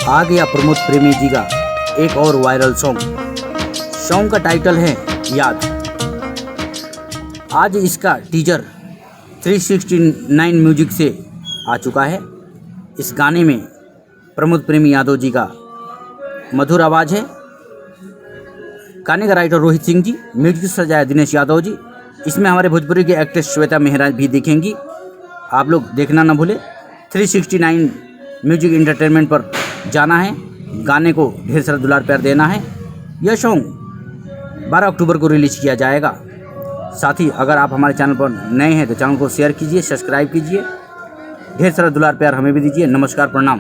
आ गया प्रमोद प्रेमी जी का एक और वायरल सॉन्ग का टाइटल है याद। आज इसका टीजर 369 म्यूजिक से आ चुका है। इस गाने में प्रमोद प्रेमी यादव जी का मधुर आवाज़ है। गाने का राइटर रोहित सिंह जी, म्यूजिक सजाया दिनेश यादव जी। इसमें हमारे भोजपुरी के एक्ट्रेस श्वेता मेहरा भी दिखेंगी। आप लोग देखना ना भूले। 369 म्यूजिक एंटरटेनमेंट पर जाना है, गाने को ढेर सारा दुलार प्यार देना है। यह सॉन्ग 12 अक्टूबर को रिलीज़ किया जाएगा। साथ ही अगर आप हमारे चैनल पर नए हैं तो चैनल को शेयर कीजिए, सब्सक्राइब कीजिए, ढेर सारा दुलार प्यार हमें भी दीजिए। नमस्कार, प्रणाम।